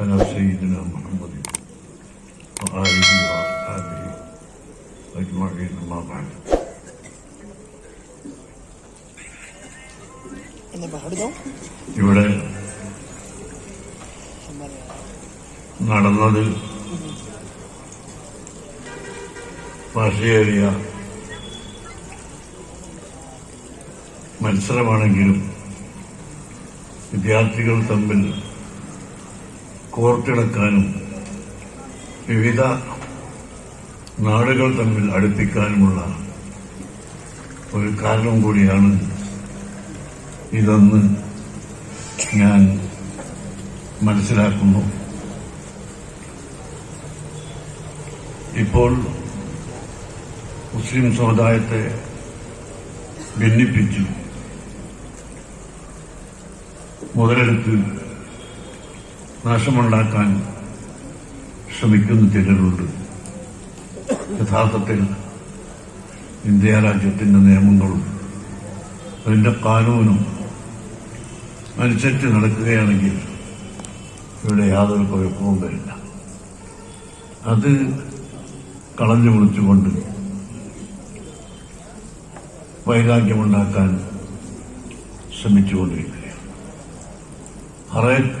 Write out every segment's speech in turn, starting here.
على سيدنا محمد وآله وأصحابه أجمعين أما بعد. ഇവിടെ നടന്നത് വാശിയേറിയ മത്സരമാണെങ്കിലും വിദ്യാർത്ഥികൾ തമ്മിൽ കോർത്തിണക്കാനും വിവിധ നാടുകൾ തമ്മിൽ അടുപ്പിക്കാനുമുള്ള ഒരു കാരണം കൂടിയാണ് ഇതെന്ന് ഞാൻ മനസ്സിലാക്കുന്നു. ഇപ്പോൾ മുസ്ലിം സമുദായത്തെ ഭിന്നിപ്പിച്ചു മുതലെടുത്ത് നാശമുണ്ടാക്കാൻ ശ്രമിക്കുന്ന ചിലരുണ്ട്. യഥാർത്ഥത്തിൽ ഇന്ത്യ രാജ്യത്തിന്റെ നിയമങ്ങളും അതിന്റെ കാനൂനും അനുസരിച്ച് നടക്കുകയാണെങ്കിൽ ഇവിടെ യാതൊരു കുഴപ്പവും വരില്ല. അത് കളഞ്ഞു മുറിച്ചുകൊണ്ട് വൈരാഗ്യമുണ്ടാക്കാൻ ശ്രമിച്ചുകൊണ്ടിരിക്കുകയാണ്. ഹറേക്ക്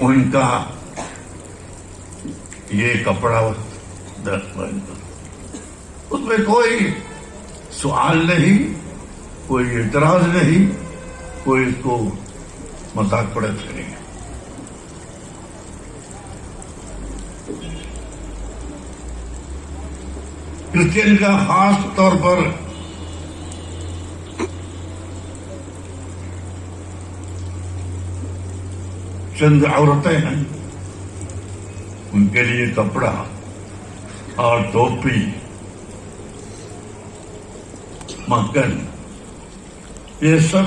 ان کا یہ کپڑا اس میں کوئی سوال نہیں، کوئی اعتراض نہیں، کوئی اس کو مذاق پڑے نہیں. کرسچین کا خاص طور پر چند عورتیں ہیں، ان کے لیے کپڑا اور ٹوپی، مکھن، یہ سب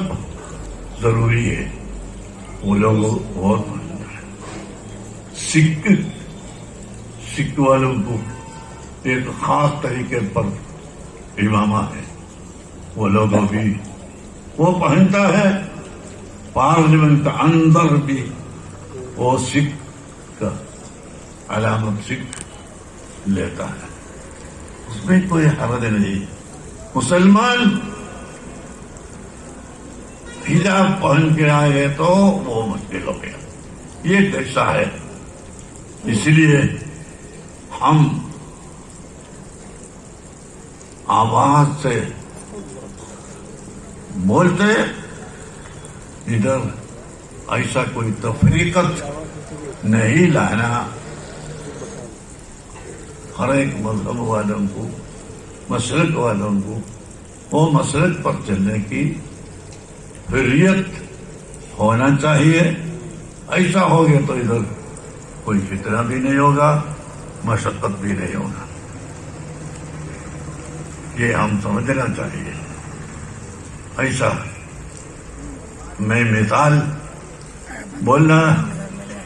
ضروری ہے. وہ لوگ بہت سکھ والوں کو ایک خاص طریقے پر امامہ ہے، وہ لوگوں بھی وہ پہنتا ہے. پارلیمنٹ اندر بھی وہ سکھ کا علامت سکھ لیتا ہے، اس میں کوئی حرج نہیں. مسلمان حجاب پہن کے آئے تو وہ مشکل ہو گیا. یہ کیسا ہے؟ اس لیے ہم آواز سے بولتے، ادھر ایسا کوئی تفریقت نہیں لانا. ہر ایک مذہب والوں کو، مسلک والوں کو وہ مسلک پر چلنے کی حریت ہونا چاہیے. ایسا ہو گیا تو ادھر کوئی فتنہ بھی نہیں ہوگا، مشقت بھی نہیں ہوگا. یہ ہم سمجھنا چاہیے. ایسا میں مثال بولنا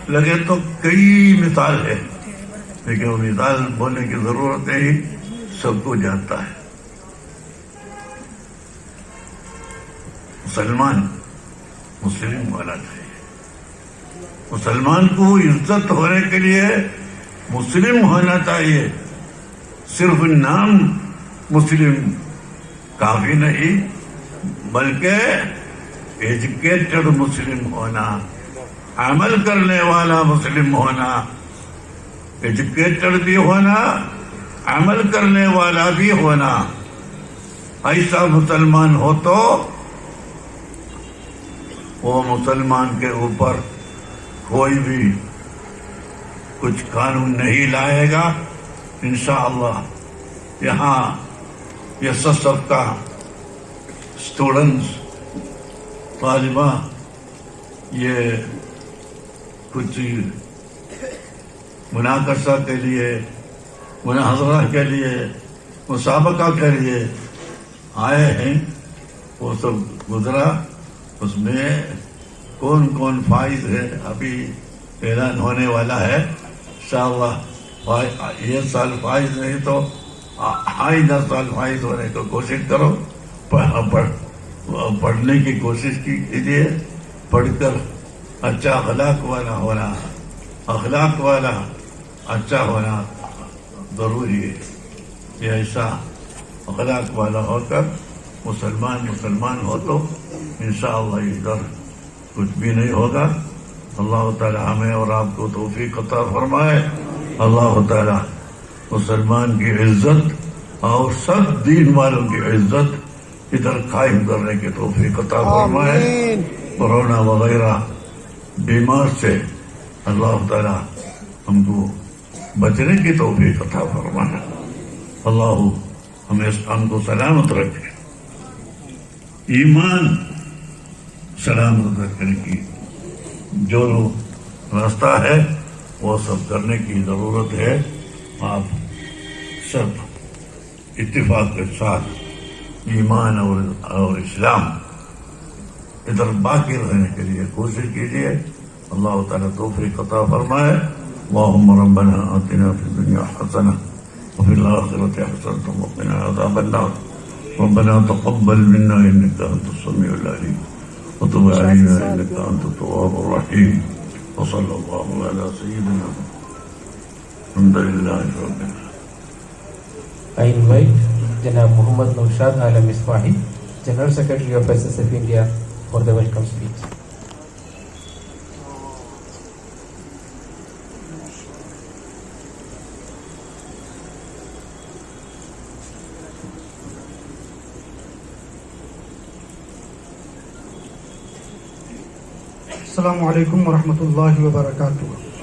لگے تو کئی مثال ہے، لیکن وہ مثال بولنے کی ضرورت نہیں، سب کو جانتا ہے. مسلمان مسلم ہونا چاہیے. مسلمان کو عزت ہونے کے لیے مسلم ہونا چاہیے. صرف نام مسلم کافی نہیں، بلکہ ایجوکیٹڈ مسلم ہونا، عمل کرنے والا مسلم ہونا. ایجوکیٹڈ بھی ہونا، عمل کرنے والا بھی ہونا. ایسا مسلمان ہو تو وہ مسلمان کے اوپر کوئی بھی کچھ قانون نہیں لائے گا انشاءاللہ. یہاں یہ سب کا اسٹوڈنٹس، طالبہ، یہ کچھ مناقشہ کے لیے، مناظرہ کے لیے، مسابقہ کے لیے آئے ہیں. وہ سب گزرا، اس میں کون کون فائز ہے ابھی اعلان ہونے والا ہے انشاءاللہ. یہ سال فائز نہیں تو آئندہ سال فائز ہونے کو کوشش کرو. پڑھنے کی کوشش کیجیے. پڑھ کر اچھا اخلاق والا ہونا، اخلاق والا اچھا ہونا ضروری ہے. یہ ایسا اخلاق والا ہو کر مسلمان ہو تو انشاءاللہ ادھر کچھ بھی نہیں ہوگا. اللہ تعالی ہمیں اور آپ کو توفیق عطا فرمائے. اللہ تعالی مسلمان کی عزت اور سب دین والوں کی عزت ادھر قائم کرنے کی توفیق عطا فرمائے. کورونا وغیرہ بیمار سے اللہ تعالی ہم کو بچنے کی توفیق عطا فرمائے. اللہ ہمیں ہم کو سلامت رکھے، ایمان سلامت رکھنے کی جو راستہ ہے وہ سب کرنے کی ضرورت ہے. آپ سب اتفاق کے ساتھ ایمان اور اسلام ادھر باقی رہنے کے لیے کوشش کیجیے. اللہ تعالیٰ توفیق عطا فرمائے. اللہم ربنا آتنا فی الدنیا حسنہ وفی الآخرۃ حسنۃ وقنا عذاب النار. ربنا تقبل منا انك انت السميع العليم وتب علينا انك انت التواب الرحيم. وصلى الله على سيدنا محمد. الحمد لله رب العالمين. I invite Janab Muhammad Naushad Alam Miswahi, General Secretary of SSF India, for the welcome speech. السلام علیکم ورحمۃ اللہ وبرکاتہ.